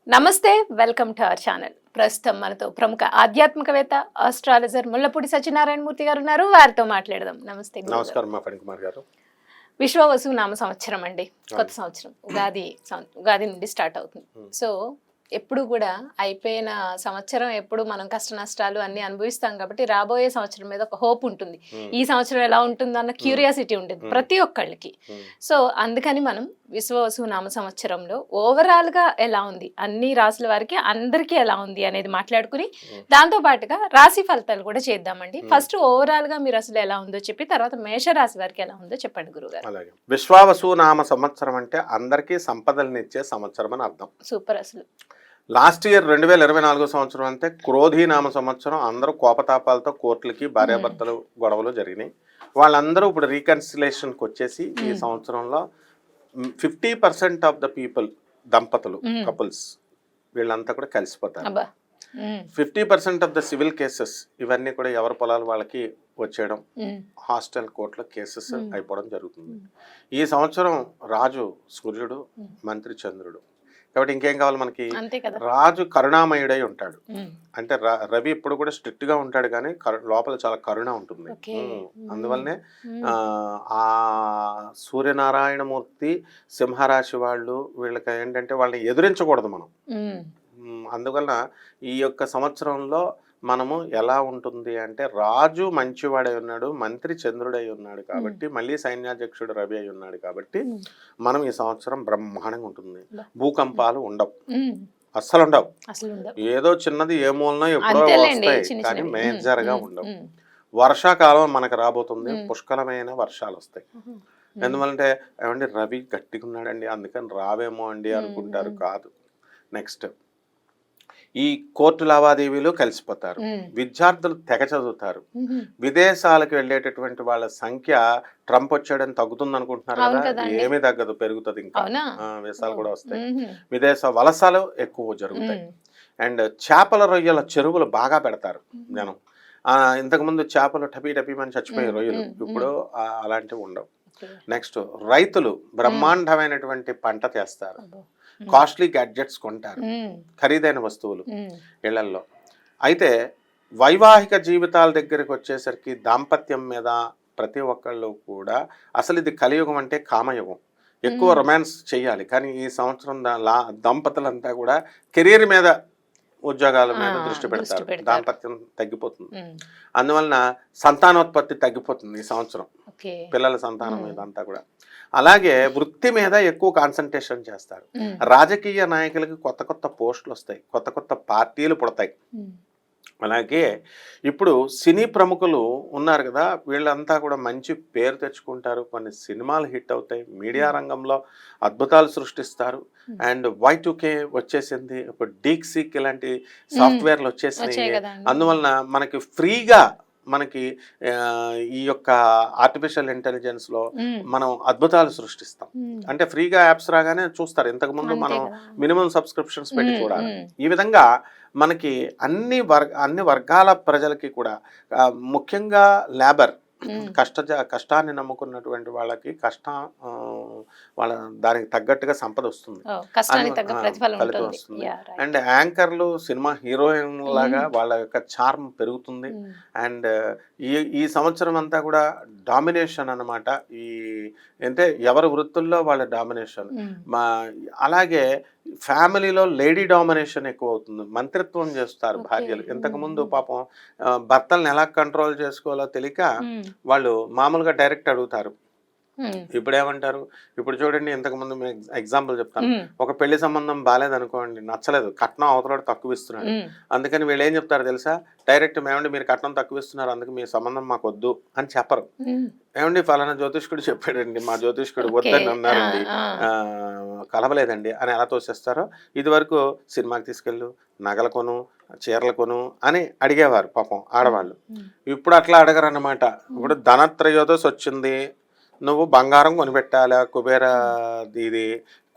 నమస్తే, welcome to our channel. ప్రస్తుతం మనతో ప్రముఖ ఆధ్యాత్మికవేత్త, ఆస్ట్రాలజర్ ముల్లపూడి సత్యనారాయణ మూర్తి గారు ఉన్నారు. వారితో మాట్లాడదాం. నమస్తే గురుగారు. నమస్కారం మా ఫణికుమార్ గారు. విశ్వవసు నామ సంవత్సరం అండి, కొత్త సంవత్సరం ఉగాది నుండి స్టార్ట్ అవుతుంది. సో ఎప్పుడు కూడా అయిపోయిన సంవత్సరం ఎప్పుడు మనం కష్ట నష్టాలు అన్ని అనుభవిస్తాం కాబట్టి రాబోయే సంవత్సరం మీద ఒక హోప్ ఉంటుంది. ఈ సంవత్సరం ఎలా ఉంటుంది అన్న క్యూరియాసిటీ ఉంటుంది ప్రతి ఒక్కళ్ళకి. సో అందుకని మనం విశ్వవసు నామ సంవత్సరంలో ఓవరాల్ గా ఎలా ఉంది, అన్ని రాసుల వారికి అందరికీ ఎలా ఉంది అనేది మాట్లాడుకుని దాంతో పాటుగా రాశి ఫలితాలు కూడా చేద్దామండి. ఫస్ట్ ఓవరాల్ గా మీరు అసలు ఎలా ఉందో చెప్పి తర్వాత మేషరాశి వారికి ఎలా ఉందో చెప్పండి గురుగారు. అలాగే విశ్వావసు నామ సంవత్సరం అంటే అందరికీ సంపదలనిచ్చే సంవత్సరం అని అర్థం. సూపర్. అసలు లాస్ట్ ఇయర్ 2024 సంవత్సరం అంటే క్రోధి నామ సంవత్సరం. అందరూ కోపతాపాలతో కోర్టులకి భార్యాభర్తలు గొడవలు జరిగినాయి. వాళ్ళందరూ ఇప్పుడు రీకన్సిలేషన్కి వచ్చేసి ఈ సంవత్సరంలో 50% ఆఫ్ ద పీపుల్, దంపతులు, కపుల్స్ వీళ్ళంతా కూడా కలిసిపోతారు. 50% ఆఫ్ ద సివిల్ కేసెస్ ఇవన్నీ కూడా ఎవరి పొలాలు వాళ్ళకి వచ్చేయడం, హాస్టల్ కోర్టులో కేసెస్ అయిపోవడం జరుగుతుంది. ఈ సంవత్సరం రాజు సూర్యుడు, మంత్రి చంద్రుడు. కాబట్టి ఇంకేం కావాలి మనకి? రాజు కరుణామయుడై ఉంటాడు. అంటే రవి ఇప్పుడు కూడా స్ట్రిక్ట్ గా ఉంటాడు కానీ లోపల చాలా కరుణ ఉంటుంది. అందువల్లనే ఆ సూర్యనారాయణమూర్తి సింహరాశి వాళ్ళు, వీళ్ళకి ఏంటంటే వాళ్ళని ఎదురించకూడదు మనం. అందువలన ఈ యొక్క సంవత్సరంలో మనము ఎలా ఉంటుంది అంటే రాజు మంచివాడై ఉన్నాడు, మంత్రి చంద్రుడై ఉన్నాడు కాబట్టి, మళ్ళీ సైన్యాధ్యక్షుడు రవి అయి ఉన్నాడు కాబట్టి మనం ఈ సంవత్సరం బ్రహ్మాండంగా ఉంటుంది. భూకంపాలు ఉండవు, అస్సలు ఉండవు. ఏదో చిన్నది ఏ మూలనో ఎప్పుడో వస్తాయి కానీ మేజర్ గా ఉండవు. వర్షాకాలం మనకు రాబోతుంది, పుష్కలమైన వర్షాలు వస్తాయి. ఎందువల్లంటే ఏమండి రవి గట్టిగా ఉన్నాడండి అందుకని రావేమో అండి అనుకుంటారు, కాదు. నెక్స్ట్ ఈ కోర్టు లావాదేవీలు కలిసిపోతారు, విద్యార్థులు తెగ చదువుతారు, విదేశాలకు వెళ్ళేటటువంటి వాళ్ళ సంఖ్య ట్రంప్ వచ్చాడని తగ్గుతుంది అనుకుంటున్నారు కదా, ఏమీ తగ్గదు, పెరుగుతుంది. ఇంకా వీసాలు కూడా వస్తాయి, విదేశ వలసలు ఎక్కువ జరుగుతాయి. అండ్ చేపల రొయ్యల చెరువులు బాగా పెడతారు జనం. ఇంతకుముందు చేపలు టపీమని చచ్చిపోయే రొయ్యలు, ఇప్పుడు అలాంటివి ఉండవు. నెక్స్ట్ రైతులు బ్రహ్మాండమైనటువంటి పంట చేస్తారు, కాస్ట్లీ గ్యాడ్జెట్స్ కొంటారు, ఖరీదైన వస్తువులు ఇళ్లల్లో. అయితే వైవాహిక జీవితాల దగ్గరికి వచ్చేసరికి దాంపత్యం మీద ప్రతి ఒక్కళ్ళు కూడా అసలు ఇది కలియుగం అంటే కామయుగం. ఎక్కువ రొమాన్స్ చేయాలి కానీ ఈ సంవత్సరం దంపతులంతా కూడా కెరీర్ మీద, ఉద్యోగాల మీద దృష్టి పెడతారు. దాంపత్యం తగ్గిపోతుంది. అందువలన సంతానోత్పత్తి తగ్గిపోతుంది ఈ సంవత్సరం, పిల్లల సంతానం మీద అంతా కూడా. అలాగే వృత్తి మీద ఎక్కువ కాన్సన్ట్రేషన్ చేస్తారు. రాజకీయ నాయకులకి కొత్త కొత్త పోస్టులు వస్తాయి, కొత్త కొత్త పార్టీలు పుడతాయి. అలాగే ఇప్పుడు సినీ ప్రముఖులు ఉన్నారు కదా, వీళ్ళంతా కూడా మంచి పేరు తెచ్చుకుంటారు, కొన్ని సినిమాలు హిట్ అవుతాయి, మీడియా రంగంలో అద్భుతాలు సృష్టిస్తారు. అండ్ Y2K వచ్చేసింది, ఇప్పుడు డీక్సీక్ ఇలాంటి సాఫ్ట్వేర్లు వచ్చేసినాయి. అందువలన మనకి ఫ్రీగా మనకి ఈ యొక్క ఆర్టిఫిషియల్ ఇంటెలిజెన్స్ లో మనం అద్భుతాలు సృష్టిస్తాం. అంటే ఫ్రీగా యాప్స్ రాగానే చూస్తారు, ఇంతకు ముందు మనం మినిమం సబ్స్క్రిప్షన్స్ పెట్టి చూడాలి. ఈ విధంగా మనకి అన్ని వర్గాల ప్రజలకి కూడా, ముఖ్యంగా లేబర్, కష్టాన్ని నమ్ముకున్నటువంటి వాళ్ళకి వాళ్ళ దానికి తగ్గట్టుగా సంపద వస్తుంది, ఫలితం వస్తుంది. అండ్ యాంకర్లు, సినిమా హీరోయిన్ లాగా వాళ్ళ యొక్క చార్మ్ పెరుగుతుంది. అండ్ ఈ సంవత్సరం అంతా కూడా డామినేషన్ అన్నమాట. అంటే ఎవరి వృత్తుల్లో వాళ్ళ డామినేషన్. అలాగే ఫ్యామిలీలో లేడీ డామినేషన్ ఎక్కువ అవుతుంది, మంత్రిత్వం చేస్తారు భార్యలు. ఇంతకుముందు పాపం భర్తలను ఎలా కంట్రోల్ చేసుకోవాలో తెలియక వాళ్ళు మామూలుగా డైరెక్ట్ అడుగుతారు. ఇప్పుడు ఏమంటారు, ఇప్పుడు చూడండి, ఇంతకుముందు ఎగ్జాంపుల్ చెప్తాను. ఒక పెళ్లి సంబంధం బాగాలేదనుకోండి, నచ్చలేదు, కట్నం అవతల తక్కువ ఇస్తున్నాడు, అందుకని వీళ్ళు ఏం చెప్తారు తెలుసా, డైరెక్ట్ ఏమండి మీరు కట్నం తక్కువ ఇస్తున్నారు అందుకు మీ సంబంధం మాకు వద్దు అని చెప్పరు. ఏమండి ఫలానా జ్యోతిష్కుడు చెప్పాడండి, మా జ్యోతిష్కుడు వద్దని అన్నారండి, కలవలేదండి అని ఎలా తోసేస్తారో. ఇది వరకు సినిమాకి తీసుకెళ్ళు, నగల కొను, చీరలు కొను అని అడిగేవారు పాపం ఆడవాళ్ళు. ఇప్పుడు అట్లా అడగరు అన్నమాట. ఇప్పుడు ధనత్రయోదశి వచ్చింది, నువ్వు బంగారం కొనిపెట్టాలా, కుబేర ఇది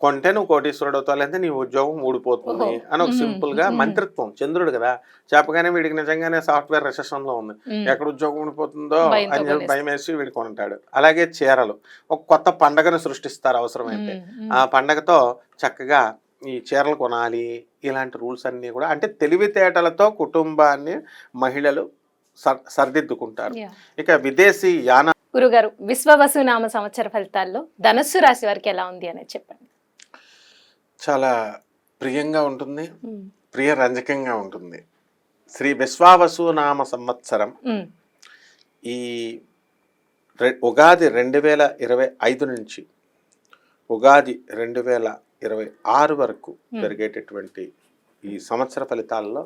కొంటే నువ్వు కోటీశ్వరుడు అవుతావు, లేదంటే నీ ఉద్యోగం ఊడిపోతుంది అని ఒక సింపుల్ గా మంత్రిత్వం. చంద్రుడు కదా చెప్పగానే వీడికి నిజంగానే సాఫ్ట్వేర్ రిసెషన్ లో ఉంది, ఎక్కడ ఉద్యోగం ఊడిపోతుందో అని చెప్పి భయం వేసి వీడు కొంటాడు. అలాగే చీరలు, ఒక కొత్త పండగను సృష్టిస్తారు అవసరమైతే. ఆ పండగతో చక్కగా ఈ చీరలు కొనాలి ఇలాంటి రూల్స్ అన్నీ కూడా అంటే తెలివితేటలతో కుటుంబాన్ని మహిళలు సరిదిద్దుకుంటారు. ఇక విదేశీ యాన గురుగారు విశ్వవసునామ సంవత్సర ఫలితాల్లో ధనుస్సు రాశి వారికి ఎలా ఉంది అనేది చెప్పండి. చాలా ప్రియంగా ఉంటుంది, ప్రియరంజకంగా ఉంటుంది. శ్రీ విశ్వావసునామ సంవత్సరం ఈ ఉగాది 2025 నుంచి ఉగాది 2026 వరకు జరిగేటటువంటి ఈ సంవత్సర ఫలితాల్లో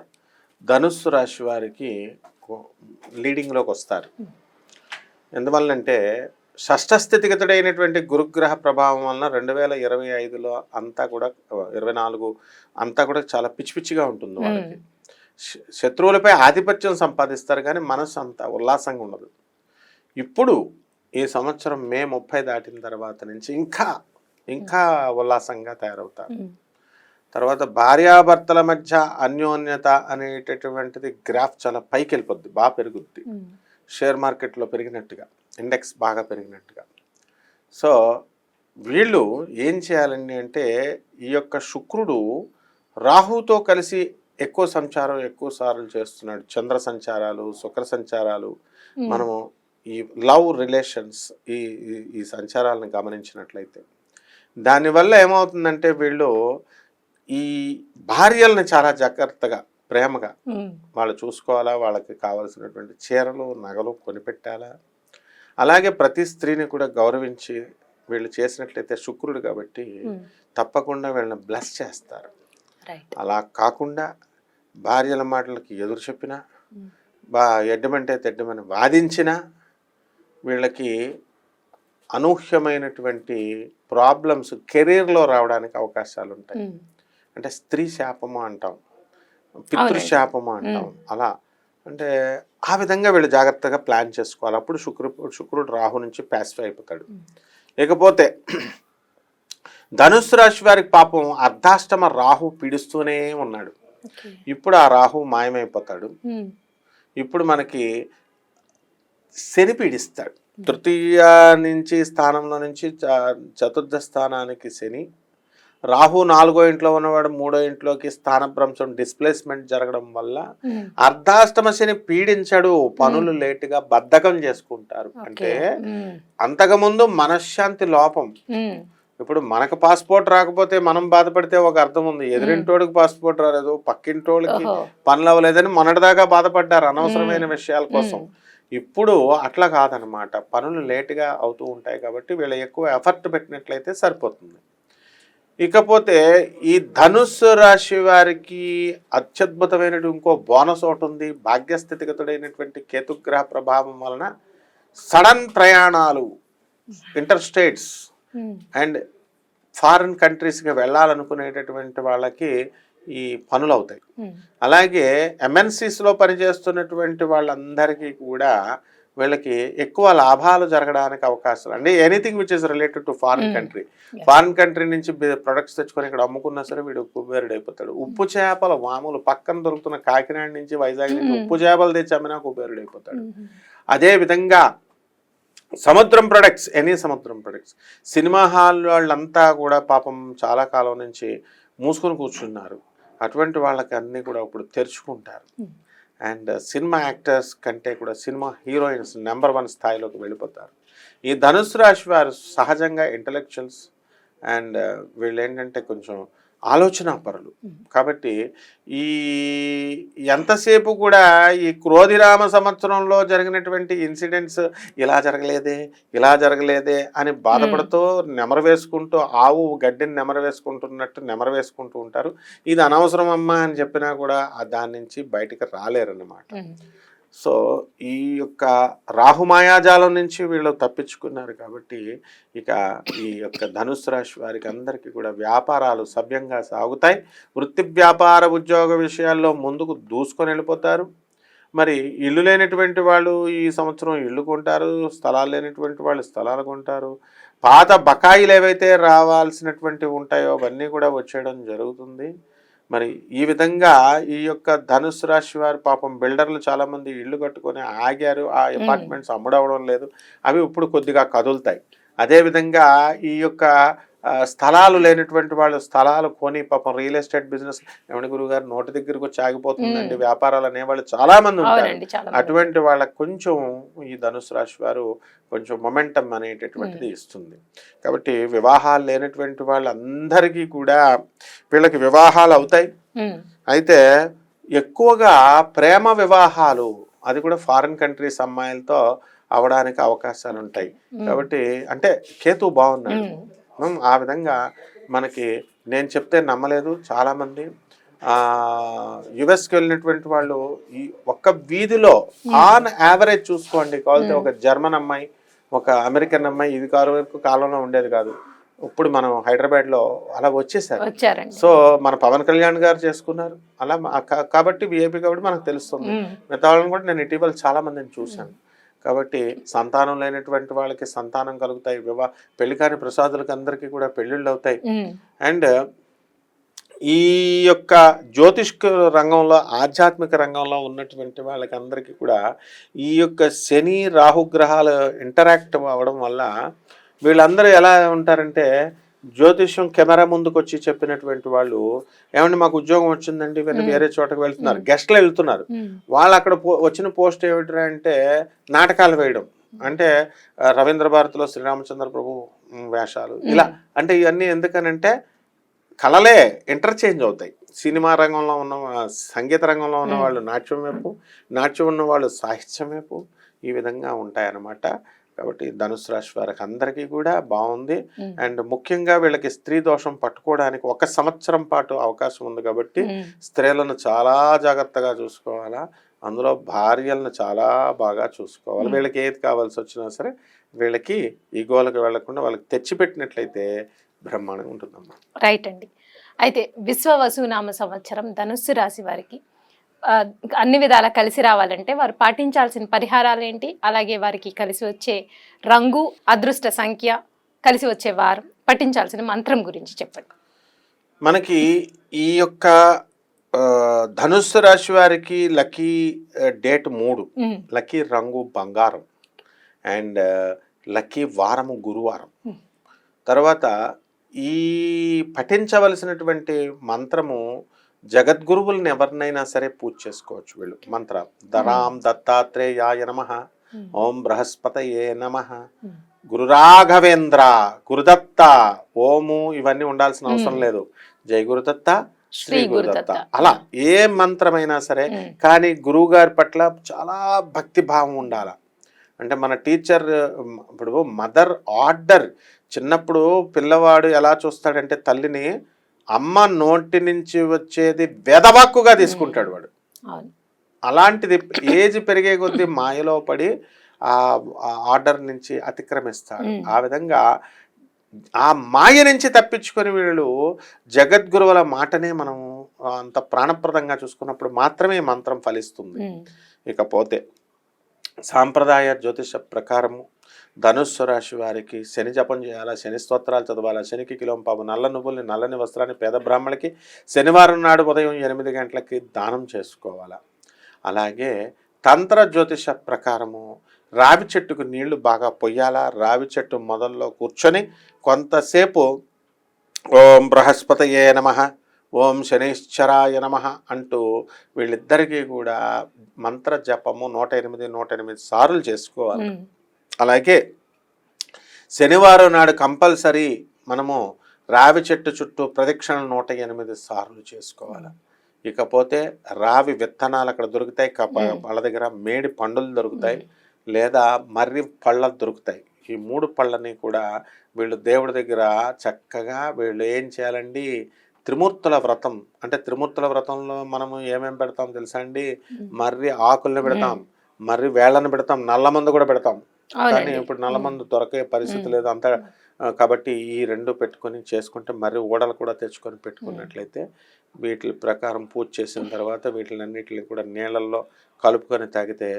ధనుస్సు రాశి వారికి లీడింగ్లోకి వస్తారు. ఎందువల్లంటే షష్ఠ స్థితిగతుడైనటువంటి గురుగ్రహ ప్రభావం వలన 2025లో అంతా కూడా 24 అంతా కూడా చాలా పిచ్చి పిచ్చిగా ఉంటుంది వాళ్ళకి. శత్రువులపై ఆధిపత్యం సంపాదిస్తారు కానీ మనసు అంత ఉల్లాసంగా ఉండదు. ఇప్పుడు ఈ సంవత్సరం మే 30 దాటిన తర్వాత నుంచి ఇంకా ఉల్లాసంగా తయారవుతారు. తర్వాత భార్యాభర్తల మధ్య అన్యోన్యత అనేటటువంటిది గ్రాఫ్ చాలా పైకి వెళ్ళిపోద్ది, బాగా పెరుగుద్ది. షేర్ మార్కెట్లో పెరిగినట్టుగా, ఇండెక్స్ బాగా పెరిగినట్టుగా. సో వీళ్ళు ఏం చేయాలండి అంటే ఈ యొక్క శుక్రుడు రాహుతో కలిసి ఎక్కువ సంచారం ఎక్కువ సార్లు చేస్తున్నాడు. చంద్ర సంచారాలు, శుక్ర సంచారాలు, మనము ఈ లవ్ రిలేషన్స్ ఈ సంచారాలను గమనించినట్లయితే దానివల్ల ఏమవుతుందంటే వీళ్ళు ఈ భార్యలను చాలా జాగ్రత్తగా ప్రేమగా వాళ్ళు చూసుకోవాలా, వాళ్ళకి కావాల్సినటువంటి చీరలు నగలు కొనిపెట్టాలా. అలాగే ప్రతి స్త్రీని కూడా గౌరవించి వీళ్ళు చేసినట్లయితే శుక్రుడు కాబట్టి తప్పకుండా వీళ్ళని బ్లెస్ చేస్తారు. అలా కాకుండా భార్యల మాటలకి ఎదురు చెప్పినా ఎడ్డమంటే తెడ్డమని వాదించినా వీళ్ళకి అనూహ్యమైనటువంటి ప్రాబ్లమ్స్ కెరీర్లో రావడానికి అవకాశాలు ఉంటాయి. అంటే స్త్రీ శాపము అంటాం, పితృశాపము అంటాం. అలా అంటే ఆ విధంగా వీళ్ళు జాగ్రత్తగా ప్లాన్ చేసుకోవాలి. అప్పుడు శుక్రుడు రాహు నుంచి ప్యాసివ్ అయిపోతాడు. ఇకపోతే ధనుస్సు రాశి వారికి పాపం అర్ధాష్టమ రాహు పీడిస్తూనే ఉన్నాడు. ఇప్పుడు ఆ రాహు మాయమైపోతాడు. ఇప్పుడు మనకి శని పీడిస్తాడు. తృతీయ నుంచి స్థానంలో నుంచి చతుర్థ స్థానానికి శని, రాహు 4వ ఇంట్లో ఉన్నవాడు 3వ ఇంట్లోకి స్థానభ్రంశం డిస్ప్లేస్మెంట్ జరగడం వల్ల అర్ధాష్టమ శని పీడించడు. పనులు లేటుగా బద్ధకం చేసుకుంటారు. అంటే అంతకుముందు మనశ్శాంతి లోపం. ఇప్పుడు మనకు పాస్పోర్ట్ రాకపోతే మనం బాధపడితే ఒక అర్థం ఉంది, ఎదురింటోడికి పాస్పోర్ట్ రాలేదు, పక్కింటోడికి పనులు అవ్వలేదని మొన్నటిదాకా బాధపడ్డారు అనవసరమైన విషయాల కోసం. ఇప్పుడు అట్లా కాదనమాట, పనులు లేటుగా అవుతూ ఉంటాయి కాబట్టి వీళ్ళు ఎక్కువ ఎఫర్ట్ పెట్టినట్లయితే సరిపోతుంది. ఇకపోతే ఈ ధనుస్సు రాశి వారికి అత్యద్భుతమైన ఇంకో బోనస్ ఒకటి ఉంది. భాగ్యస్థితిగతుడైనటువంటి కేతుగ్రహ ప్రభావం వలన సడన్ ప్రయాణాలు, ఇంటర్ స్టేట్స్ అండ్ ఫారిన్ కంట్రీస్కి వెళ్ళాలనుకునేటటువంటి వాళ్ళకి ఈ పనులు అవుతాయి. అలాగే MNCస్లో పనిచేస్తున్నటువంటి వాళ్ళందరికీ కూడా వీళ్ళకి ఎక్కువ లాభాలు జరగడానికి అవకాశాలు. అంటే anything which is related to foreign country. Foreign country నుంచి ప్రొడక్ట్స్ తెచ్చుకొని ఇక్కడ అమ్ముకున్నా సరే వీడు కుబేరుడు అయిపోతాడు. ఉప్పు చేపల మామూలు పక్కన దొరుకుతున్న కాకినాడ నుంచి వైజాగ్ నుంచి ఉప్పు చేపలు తెచ్చి అమ్మినా కుబేరుడు అయిపోతాడు. అదే విధంగా సముద్రం ప్రొడక్ట్స్, ఎనీ సముద్రం ప్రొడక్ట్స్, సినిమా హాల్ వాళ్ళంతా కూడా పాపం చాలా కాలం నుంచి మూసుకొని కూర్చున్నారు. అటువంటి వాళ్ళకి అన్నీ కూడా ఇప్పుడు తెరుచుకుంటారు. అండ్ సినిమా యాక్టర్స్ కంటే కూడా సినిమా హీరోయిన్స్ నెంబర్ 1 స్థాయిలోకి వెళ్ళిపోతారు. ఈ ధనుస్సు రాశి వారు సహజంగా ఇంటలెక్చువల్స్ అండ్ వీళ్ళు ఏంటంటే కొంచెం ఆలోచన పరులు కాబట్టి ఈ ఎంతసేపు కూడా ఈ క్రోధిరామ సంవత్సరంలో జరిగినటువంటి ఇన్సిడెంట్స్ ఇలా జరగలేదే అని బాధపడుతూ నెమరు వేసుకుంటూ ఆవు గడ్డిని నెమరు వేసుకుంటున్నట్టు నెమరు వేసుకుంటూ ఉంటారు. ఇది అనవసరం అమ్మా అని చెప్పినా కూడా దాని నుంచి బయటికి రాలేరన్నమాట. సో ఈ యొక్క రాహుమాయాజాలం నుంచి వీళ్ళు తప్పించుకున్నారు కాబట్టి ఇక ఈ యొక్క ధనుస్సు రాశి వారికి అందరికీ కూడా వ్యాపారాలు సవ్యంగా సాగుతాయి. వృత్తి వ్యాపార ఉద్యోగ విషయాల్లో ముందుకు దూసుకొని వెళ్ళిపోతారు. మరి ఇల్లు లేనటువంటి వాళ్ళు ఈ సంవత్సరం ఇల్లు కొంటారు, స్థలాలు లేనటువంటి వాళ్ళు స్థలాలు కొంటారు. పాత బకాయిలు ఏవైతే రావాల్సినటువంటివి ఉంటాయో అవన్నీ కూడా వచ్చేయడం జరుగుతుంది. మరి ఈ విధంగా ఈ యొక్క ధనుస్సు రాశి వారు పాపం బిల్డర్లు చాలామంది ఇళ్ళు కట్టుకొని ఆగారు, ఆ అపార్ట్మెంట్స్ అమ్ముడవడం లేదు, అవి ఇప్పుడు కొద్దిగా కదులుతాయి. అదేవిధంగా ఈ యొక్క స్థలాలు లేనటువంటి వాళ్ళు స్థలాలు కొని పాపం రియల్ ఎస్టేట్ బిజినెస్ ఏమంటే గురుగారు నోటి దగ్గరకు వచ్చి ఆగిపోతుందండి వ్యాపారాలు అనేవాళ్ళు చాలా మంది ఉంటారు. అవునండి, చాలా మంది. అటువంటి వాళ్ళకి కొంచెం ఈ ధనుసు రాశి వారు కొంచెం మొమెంటం అనేటటువంటిది ఇస్తుంది. కాబట్టి వివాహాలు లేనటువంటి వాళ్ళందరికీ కూడా వీళ్ళకి వివాహాలు అవుతాయి. అయితే ఎక్కువగా ప్రేమ వివాహాలు, అది కూడా ఫారిన్ కంట్రీస్ అమ్మాయిలతో అవడానికి అవకాశాలు ఉంటాయి. కాబట్టి అంటే కేతు బాగున్నాడు. ఆ విధంగా మనకి నేను చెప్తే నమ్మలేదు చాలామంది. యుఎస్కి వెళ్ళినటువంటి వాళ్ళు ఈ ఒక్క వీధిలో ఆన్ యావరేజ్ చూసుకోండి, కావాలంటే ఒక జర్మన్ అమ్మాయి, ఒక అమెరికన్ అమ్మాయి ఇది వరకు కాలంలో ఉండేది కాదు. ఇప్పుడు మనం హైదరాబాద్లో అలా వచ్చేసారు. సో మన పవన్ కళ్యాణ్ గారు చేసుకున్నారు అలా. కాబట్టి విఐపి కాబట్టి మనకు తెలుస్తుంది. మిగతా వాళ్ళని కూడా నేను ఇటీవల చాలా మందిని చూశాను. కాబట్టి సంతానం లేనటువంటి వాళ్ళకి సంతానం కలుగుతాయి. పెళ్లి కాని ప్రసాదులకి అందరికీ కూడా పెళ్ళిళ్ళు అవుతాయి. అండ్ ఈ యొక్క జ్యోతిష్ రంగంలో ఆధ్యాత్మిక రంగంలో ఉన్నటువంటి వాళ్ళకి అందరికీ కూడా ఈ యొక్క శని రాహుగ్రహాలు ఇంటరాక్ట్ అవ్వడం వల్ల వీళ్ళందరూ ఎలా ఉంటారంటే, జ్యోతిష్యం కెమెరా ముందుకు వచ్చి చెప్పినటువంటి వాళ్ళు ఏమంటే మాకు ఉద్యోగం వచ్చిందండి వేరే చోటకు వెళ్తున్నారు, గెస్ట్లు వెళ్తున్నారు, వాళ్ళు అక్కడ వచ్చిన పోస్ట్ ఏమిటంటే అంటే నాటకాలు వేయడం. అంటే రవీంద్ర భారతిలో శ్రీరామచంద్ర ప్రభు వేషాలు ఇలా. అంటే ఇవన్నీ ఎందుకనంటే కళలే ఇంటర్చేంజ్ అవుతాయి. సినిమా రంగంలో ఉన్న సంగీత రంగంలో ఉన్న వాళ్ళు నాట్యం వైపు, నాట్యం ఉన్న వాళ్ళు సాహిత్యం వైపు, ఈ విధంగా ఉంటాయన్నమాట. కాబట్టి ధనుసు రాశి వారికి అందరికీ కూడా బాగుంది. అండ్ ముఖ్యంగా వీళ్ళకి స్త్రీ దోషం పట్టుకోవడానికి 1 సంవత్సరం పాటు అవకాశం ఉంది. కాబట్టి స్త్రీలను చాలా జాగ్రత్తగా చూసుకోవాలా, అందులో భార్యలను చాలా బాగా చూసుకోవాలి. వీళ్ళకి ఏది కావాల్సి వచ్చినా సరే వీళ్ళకి ఈగోలకు వెళ్లకుండా వాళ్ళకి తెచ్చిపెట్టినట్లయితే బ్రహ్మాండంగా ఉంటుందమ్మా. రైట్ అండి. అయితే విశ్వవసునామ సంవత్సరం ధనుస్సు రాశి వారికి అన్ని విధాలా కలిసి రావాలంటే వారు పాటించాల్సిన పరిహారాలు ఏంటి, అలాగే వారికి కలిసి వచ్చే రంగు, అదృష్ట సంఖ్య, కలిసి వచ్చే వారం, పఠించాల్సిన మంత్రం గురించి చెప్పండి. మనకి ఈ యొక్క ధనుస్సు రాశి వారికి లక్కీ డేట్ 3, లక్కీ రంగు బంగారం, అండ్ లక్కీ వారము గురువారం. తర్వాత ఈ పఠించవలసినటువంటి మంత్రము జగద్గురువులను ఎవరినైనా సరే పూజ చేసుకోవచ్చు. వీళ్ళు మంత్ర ధరాం దత్తాత్రేయాయ నమః, ఓం బృహస్పతయే నమః, గురు రాఘవేంద్ర, గురుదత్త, ఓము ఇవన్నీ ఉండాల్సిన అవసరం లేదు. జై గురుదత్త, శ్రీ గురుదత్త, అలా ఏ మంత్రమైనా సరే. కానీ గురువు గారి పట్ల చాలా భక్తి భావం ఉండాల. అంటే మన టీచర్ ఇప్పుడు మదర్ ఆర్డర్, చిన్నప్పుడు పిల్లవాడు ఎలా చూస్తాడంటే తల్లిని అమ్మ నోటి నుంచి వచ్చేది వేదవాక్కుగా తీసుకుంటాడు వాడు. అలాంటిది ఏజ్ పెరిగే కొద్దీ మాయలో పడి ఆ ఆర్డర్ నుంచి అతిక్రమిస్తాడు. ఆ విధంగా ఆ మాయ నుంచి తప్పించుకొని వీళ్ళు జగద్గురువుల మాటనే మనం అంత ప్రాణప్రదంగా చూసుకున్నప్పుడు మాత్రమే మంత్రం ఫలిస్తుంది. ఇకపోతే సాంప్రదాయ జ్యోతిష ప్రకారము ధనుస్సు రాశి వారికి శని జపం చేయాలా, శని స్తోత్రాలు చదవాలా, శనికి కిలోంపావు నల్ల నువ్వుల్ని, నల్లని వస్త్రాన్ని పేద బ్రాహ్మణులకి శనివారం నాడు ఉదయం 8 గంటలకి దానం చేసుకోవాలా. అలాగే తంత్ర జ్యోతిష ప్రకారము రావి చెట్టుకు నీళ్లు బాగా పొయ్యాలా, రావి చెట్టు మొదల్లో కూర్చొని కొంతసేపు ఓం బృహస్పతయే నమః, ఓం శనైశ్చరాయ నమః అంటూ వీళ్ళిద్దరికీ కూడా మంత్ర జపము 108 సార్లు చేసుకోవాలి. అలాగే శనివారం నాడు కంపల్సరీ మనము రావి చెట్టు చుట్టూ ప్రదక్షిణలు 108 సార్లు చేసుకోవాలి. ఇకపోతే రావి విత్తనాలు అక్కడ దొరుకుతాయి, వాళ్ళ దగ్గర మేడి పండులు దొరుకుతాయి, లేదా మర్రి పళ్ళ దొరుకుతాయి. ఈ 3 పళ్ళని కూడా వీళ్ళు దేవుడి దగ్గర చక్కగా వీళ్ళు ఏం చేయాలండి, త్రిమూర్తుల వ్రతం. అంటే త్రిమూర్తుల వ్రతంలో మనము ఏమేమి పెడతాం తెలుసా అండి, మర్రి ఆకుల్ని పెడతాం, మర్రి వేళ్ళని పెడతాం, నల్లమందు కూడా పెడతాం. కానీ ఇప్పుడు నల్లమందు దొరకే పరిస్థితి లేదు అంతా. కాబట్టి ఈ 2 పెట్టుకొని చేసుకుంటే మర్రి ఊడలు కూడా తెచ్చుకొని పెట్టుకున్నట్లయితే వీటి ప్రకారం పూజ చేసిన తర్వాత వీటిలన్నిటిని కూడా నీళ్ళల్లో కలుపుకొని తాగితే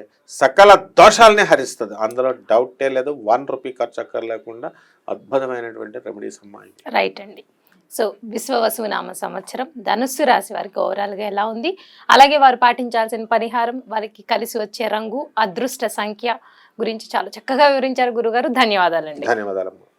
సకల దోషాలని హరిస్తుంది. అందులో డౌటే లేదు. 1 రూపీ ఖర్చు అక్కర్లేకుండా అద్భుతమైనటువంటి రెమెడీస్ అమ్మాయి. రైట్ అండి. సో విశ్వవసునామ సంవత్సరం ధనుస్సు రాశి వారికి ఓవరాల్గా ఎలా ఉంది, అలాగే వారు పాటించాల్సిన పరిహారం, వారికి కలిసి వచ్చే రంగు, అదృష్ట సంఖ్య గురించి చాలా చక్కగా వివరించారు గురుగారు. ధన్యవాదాలండి. ధన్యవాదాలు.